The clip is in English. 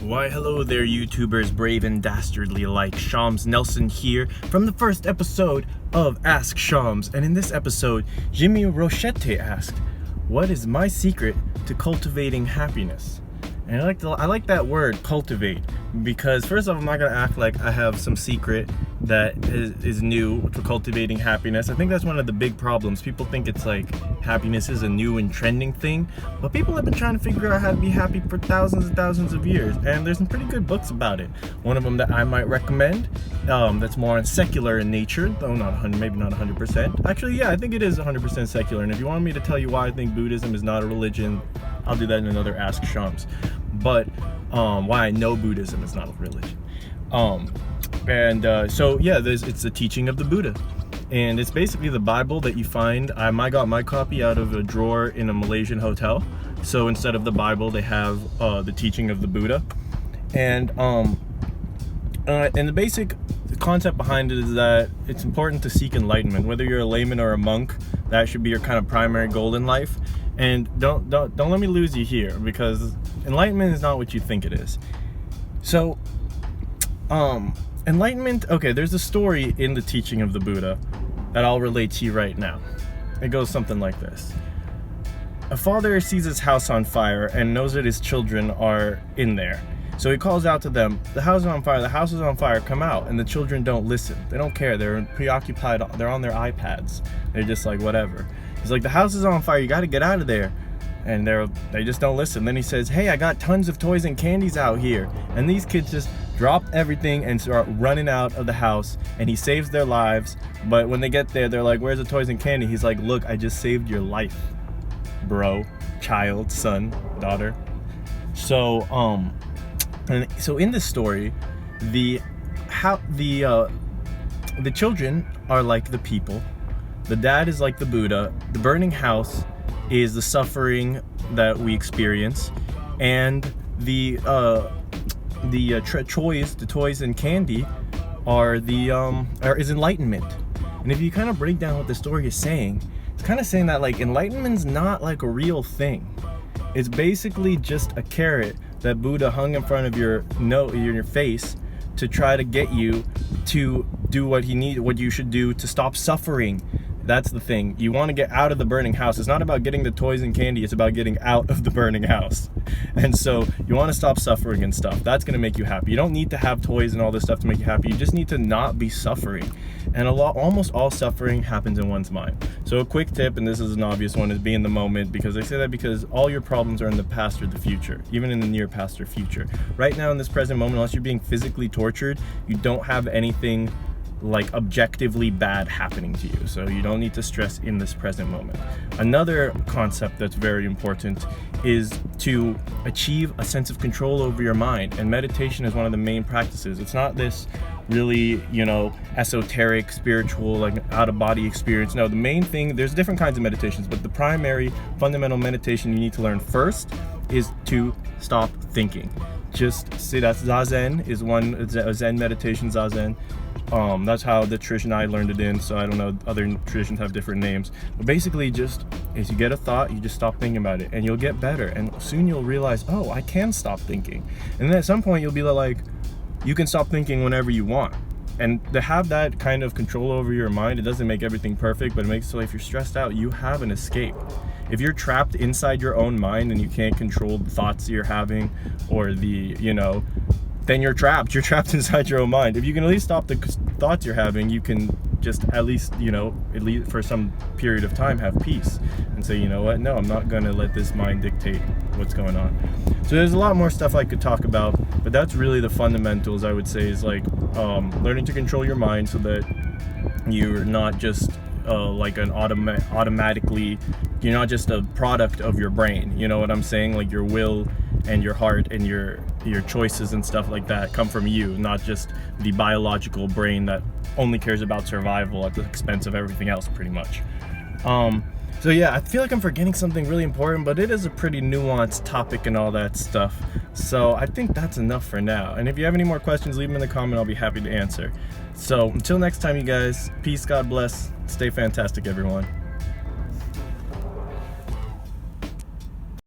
Why hello there YouTubers, brave and dastardly like. SHAMS Nelson here from the first episode of Ask SHAMS, and in this episode, Jimmy Rochette asked, what is my secret to cultivating happiness? And I like that word, cultivate, because first off, I'm not gonna act like I have some secret that is new for cultivating happiness. I think that's one of the big problems. People think it's like happiness is a new and trending thing, but people have been trying to figure out how to be happy for thousands and thousands of years, and there's some pretty good books about it. One of them that I might recommend, that's more secular in nature, though maybe not 100%. Actually, yeah, I think it is 100% secular, and if you want me to tell you why I think Buddhism is not a religion, I'll do that in another Ask Shams. But why I know Buddhism is not a religion. So yeah, it's the teaching of the Buddha, and it's basically the Bible that you find. I got my copy out of a drawer in a Malaysian hotel. So instead of the Bible, they have the teaching of the Buddha, and the basic concept behind it is that it's important to seek enlightenment. Whether you're a layman or a monk, that should be your kind of primary goal in life. And don't let me lose you here, because enlightenment is not what you think it is. So enlightenment, okay, there's a story in the teaching of the Buddha that I'll relate to you right now. It goes something like this. A father sees his house on fire and knows that his children are in there. So he calls out to them, the house is on fire, come out. And the children don't listen. They don't care. They're preoccupied. They're on their iPads. They're just like, whatever. He's like, the house is on fire. You got to get out of there. And they just don't listen. Then he says, hey, I got tons of toys and candies out here. And these kids just drop everything and start running out of the house. And he saves their lives. But when they get there, they're like, where's the toys and candy? He's like, look, I just saved your life, bro, child, son, daughter. So in this story, the children are like the people. The dad is like the Buddha. The burning house is the suffering that we experience, and the toys and candy is enlightenment. And if you kind of break down what the story is saying, it's kind of saying that like enlightenment's not like a real thing. It's basically just a carrot that Buddha hung in front of your face to try to get you to do what you should do to stop suffering. That's the thing. You want to get out of the burning house. It's not about getting the toys and candy. It's about getting out of the burning house. And so you want to stop suffering and stuff. That's going to make you happy. You don't need to have toys and all this stuff to make you happy. You just need to not be suffering. And almost all suffering happens in one's mind. So a quick tip, and this is an obvious one, is be in the moment, because I say that because all your problems are in the past or the future, even in the near past or future. Right now in this present moment, unless you're being physically tortured, you don't have anything like objectively bad happening to you, so you don't need to stress in this present moment. Another concept that's very important is to achieve a sense of control over your mind, and meditation is one of the main practices. It's not this really, esoteric, spiritual, like out-of-body experience. No, the main thing, there's different kinds of meditations, but the primary fundamental meditation you need to learn first is to stop thinking. Just say that Zazen is one, Zen meditation, Zazen. That's how the tradition I learned it in, so I don't know, other traditions have different names. But basically, just as you get a thought, you just stop thinking about it, and you'll get better, and soon you'll realize, oh, I can stop thinking. And then at some point you'll be like, you can stop thinking whenever you want. And to have that kind of control over your mind, it doesn't make everything perfect, but it makes it so if you're stressed out, you have an escape. If you're trapped inside your own mind and you can't control the thoughts you're having, or then you're trapped. You're trapped inside your own mind. If you can at least stop the thoughts you're having, you can just at least for some period of time have peace and say, you know what, no, I'm not gonna let this mind dictate what's going on. So there's a lot more stuff I could talk about, but that's really the fundamentals, I would say, is like learning to control your mind so that you're not just like an automatically, you're not just a product of your brain. You know what I'm saying? Like your will and your heart and your choices and stuff like that come from you, not just the biological brain that only cares about survival at the expense of everything else, pretty much. So yeah, I feel like I'm forgetting something really important, but it is a pretty nuanced topic and all that stuff. So I think that's enough for now. And if you have any more questions, leave them in the comment. I'll be happy to answer. So until next time, you guys, peace, God bless, stay fantastic, everyone.